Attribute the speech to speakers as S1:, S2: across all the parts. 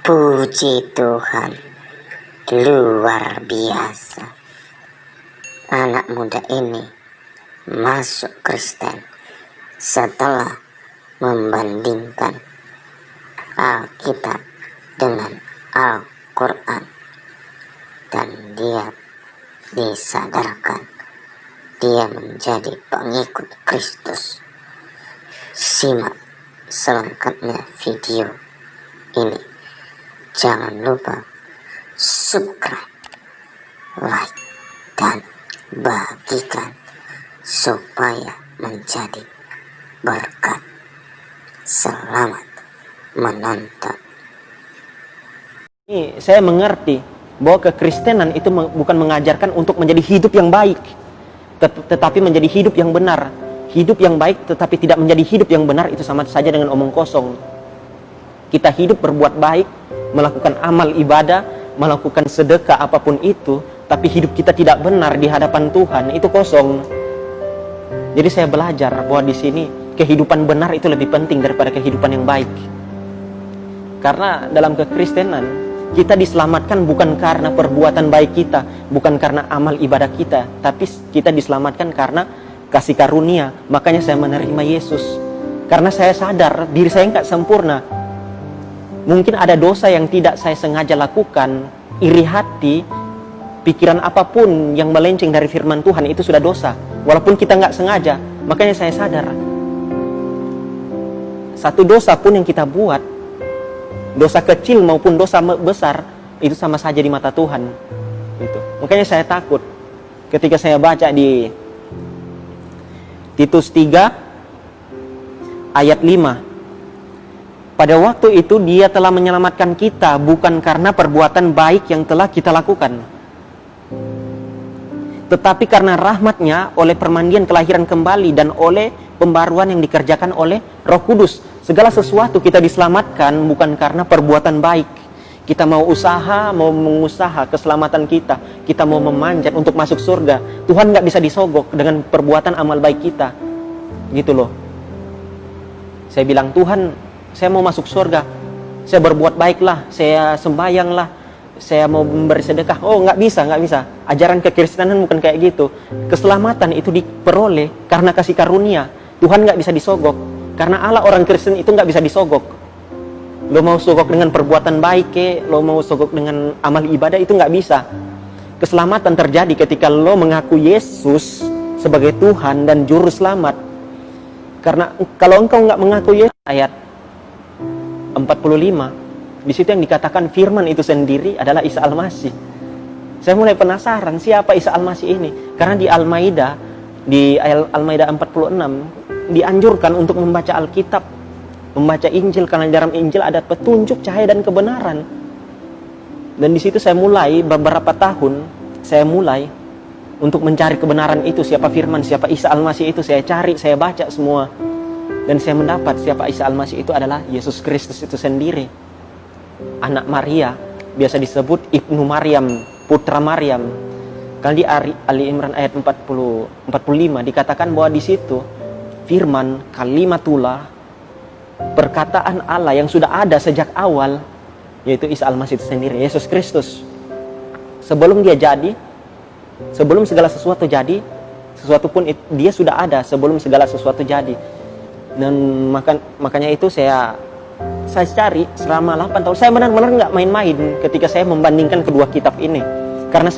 S1: Puji Tuhan, luar biasa. Anak muda ini masuk Kristen setelah membandingkan Alkitab dengan Al-Quran, dan dia disadarkan dia menjadi pengikut Kristus. Simak selengkapnya video ini. Jangan lupa subscribe, like, dan bagikan supaya menjadi berkat. Selamat menonton.
S2: Ini saya mengerti bahwa kekristenan itu bukan mengajarkan untuk menjadi hidup yang baik, tetapi menjadi hidup yang benar. Hidup yang baik tetapi tidak menjadi hidup yang benar, itu sama saja dengan omong kosong. Kita hidup berbuat baik, melakukan amal ibadah, melakukan sedekah apapun itu, tapi hidup kita tidak benar di hadapan Tuhan, itu kosong. Jadi saya belajar bahwa di sini kehidupan benar itu lebih penting daripada kehidupan yang baik. Karena dalam kekristenan kita diselamatkan bukan karena perbuatan baik kita, bukan karena amal ibadah kita, tapi kita diselamatkan karena kasih karunia. Makanya saya menerima Yesus, karena saya sadar diri saya nggak sempurna. Mungkin ada dosa yang tidak saya sengaja lakukan, iri hati, pikiran apapun yang melenceng dari firman Tuhan itu sudah dosa, walaupun kita nggak sengaja. Makanya saya sadar, satu dosa pun yang kita buat, dosa kecil maupun dosa besar, itu sama saja di mata Tuhan. Gitu. Makanya saya takut ketika saya baca di Titus 3 ayat 5. Pada waktu itu dia telah menyelamatkan kita bukan karena perbuatan baik yang telah kita lakukan, tetapi karena rahmatnya oleh permandian kelahiran kembali dan oleh pembaruan yang dikerjakan oleh Roh Kudus. Segala sesuatu kita diselamatkan bukan karena perbuatan baik. Kita mau usaha, mau mengusaha keselamatan kita mau memanjat untuk masuk surga, Tuhan nggak bisa disogok dengan perbuatan amal baik kita. Gitu loh. Saya bilang, Tuhan, saya mau masuk surga, saya berbuat baiklah, saya sembahyanglah, saya mau memberi sedekah. Oh, nggak bisa. Ajaran kekristenan bukan kayak gitu. Keselamatan itu diperoleh karena kasih karunia. Tuhan nggak bisa disogok. Karena Allah, orang Kristen itu nggak bisa disogok. Lo mau sogok dengan perbuatan baik, lo mau sogok dengan amal ibadah, itu nggak bisa. Keselamatan terjadi ketika lo mengaku Yesus sebagai Tuhan dan Juru Selamat. Karena kalau engkau nggak mengaku Yesus, ayat 45, di situ yang dikatakan firman itu sendiri adalah Isa Al-Masih. Saya mulai penasaran siapa Isa Al-Masih ini, karena di Al-Maidah, di Al-Maidah 46 dianjurkan untuk membaca Alkitab, membaca Injil, karena dalam Injil ada petunjuk, cahaya, dan kebenaran. Dan di situ saya mulai beberapa tahun, saya mulai untuk mencari kebenaran itu, siapa firman, siapa Isa Al-Masih itu, saya cari, saya baca semua. Dan saya mendapat siapa Isa Al-Masih itu adalah Yesus Kristus itu sendiri. Anak Maria, biasa disebut Ibnu Maryam, putra Maryam. Kalau di Ali Imran ayat 45 dikatakan bahwa di situ firman, kalimatullah, perkataan Allah yang sudah ada sejak awal, yaitu Isa Al-Masih itu sendiri, Yesus Kristus. Sebelum dia jadi, sebelum segala sesuatu jadi, sesuatu pun dia sudah ada sebelum segala sesuatu jadi. Dan makanya itu saya cari selama 8 tahun. Saya benar-benar nggak main-main ketika saya membandingkan kedua kitab ini. Karena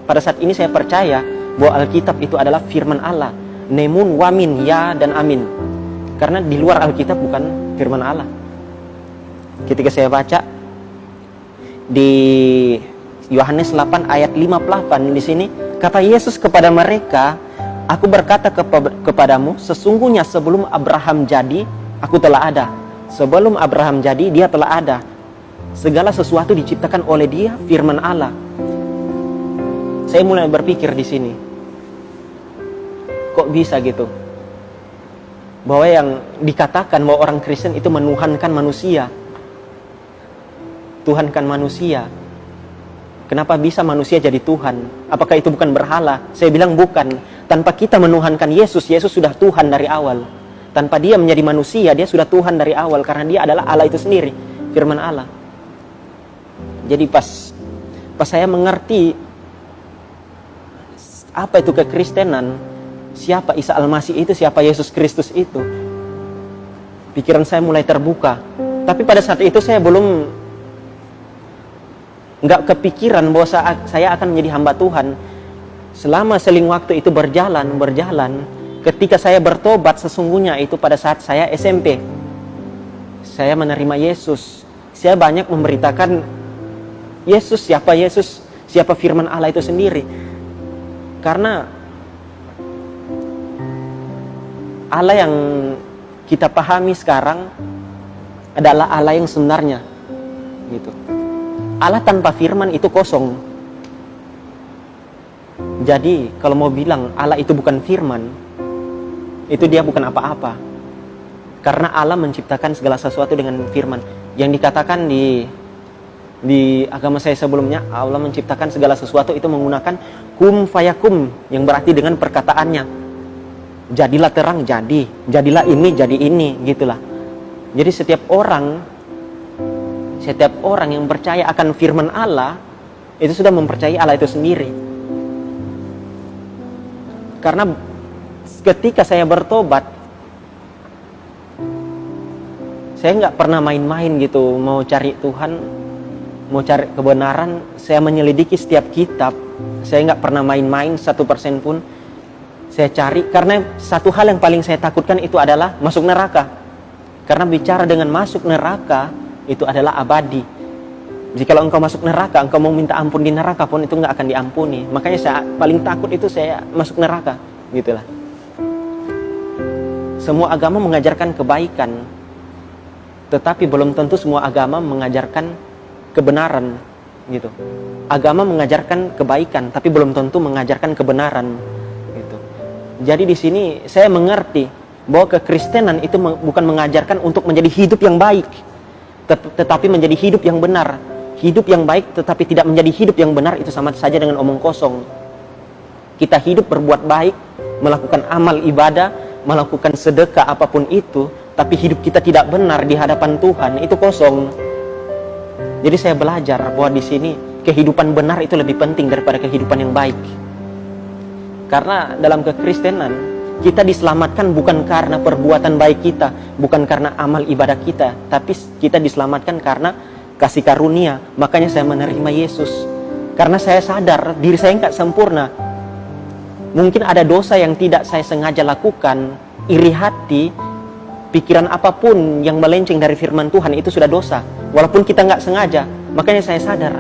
S2: pada saat ini saya percaya bahwa Alkitab itu adalah firman Allah. Nemun, wamin, ya, dan amin. Karena di luar Alkitab bukan firman Allah. Ketika saya baca di Yohanes 8 ayat 58 di sini, kata Yesus kepada mereka, aku berkata kepadamu, sesungguhnya sebelum Abraham jadi, aku telah ada. Sebelum Abraham jadi, dia telah ada. Segala sesuatu diciptakan oleh dia, firman Allah. Saya mulai berpikir di sini, kok bisa gitu? Bahwa yang dikatakan bahwa orang Kristen itu menuhankan manusia. Tuhankan manusia. Kenapa bisa manusia jadi Tuhan? Apakah itu bukan berhala? Saya bilang bukan. Tanpa kita menuhankan Yesus, Yesus sudah Tuhan dari awal. Tanpa dia menjadi manusia, dia sudah Tuhan dari awal. Karena dia adalah Allah itu sendiri, firman Allah. Jadi pas saya mengerti apa itu kekristenan, siapa Isa Al-Masih itu, siapa Yesus Kristus itu, pikiran saya mulai terbuka. Tapi pada saat itu saya belum nggak kepikiran bahwa saya akan menjadi hamba Tuhan. Selama seling waktu itu berjalan, ketika saya bertobat sesungguhnya itu pada saat saya SMP. Saya menerima Yesus. Saya banyak memberitakan Yesus, siapa firman Allah itu sendiri. Karena Allah yang kita pahami sekarang adalah Allah yang sebenarnya, gitu. Allah tanpa firman itu kosong. Jadi kalau mau bilang Allah itu bukan firman, itu dia bukan apa-apa. Karena Allah menciptakan segala sesuatu dengan firman. Yang dikatakan di agama saya sebelumnya, Allah menciptakan segala sesuatu itu menggunakan kum fayakum, yang berarti dengan perkataannya. Jadilah terang, jadilah ini, jadi ini, gitulah. Jadi setiap orang yang percaya akan firman Allah itu sudah mempercayai Allah itu sendiri. Karena ketika saya bertobat, saya nggak pernah main-main gitu, mau cari Tuhan, mau cari kebenaran. Saya menyelidiki setiap kitab. Saya nggak pernah main-main 1% pun. Saya cari, karena satu hal yang paling saya takutkan itu adalah masuk neraka. Karena bicara dengan masuk neraka itu adalah abadi. Jika engkau masuk neraka, engkau mau minta ampun di neraka pun itu nggak akan diampuni. Makanya saya paling takut itu saya masuk neraka, gitulah. Semua agama mengajarkan kebaikan, tetapi belum tentu semua agama mengajarkan kebenaran, gitu. Agama mengajarkan kebaikan, tapi belum tentu mengajarkan kebenaran, gitu. Jadi di sini saya mengerti bahwa kekristenan itu bukan mengajarkan untuk menjadi hidup yang baik, tetapi menjadi hidup yang benar. Hidup yang baik tetapi tidak menjadi hidup yang benar itu sama saja dengan omong kosong. Kita hidup berbuat baik, melakukan amal ibadah, melakukan sedekah apapun itu, tapi hidup kita tidak benar di hadapan Tuhan, itu kosong. Jadi saya belajar bahwa di sini kehidupan benar itu lebih penting daripada kehidupan yang baik. Karena dalam kekristenan kita diselamatkan bukan karena perbuatan baik kita, bukan karena amal ibadah kita, tapi kita diselamatkan karena kasih karunia. Makanya saya menerima Yesus. Karena saya sadar diri saya nggak sempurna. Mungkin ada dosa yang tidak saya sengaja lakukan, iri hati, pikiran apapun yang melenceng dari firman Tuhan itu sudah dosa. Walaupun kita nggak sengaja. Makanya saya sadar,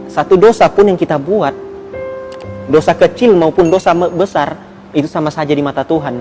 S2: satu dosa pun yang kita buat, dosa kecil maupun dosa besar, itu sama saja di mata Tuhan.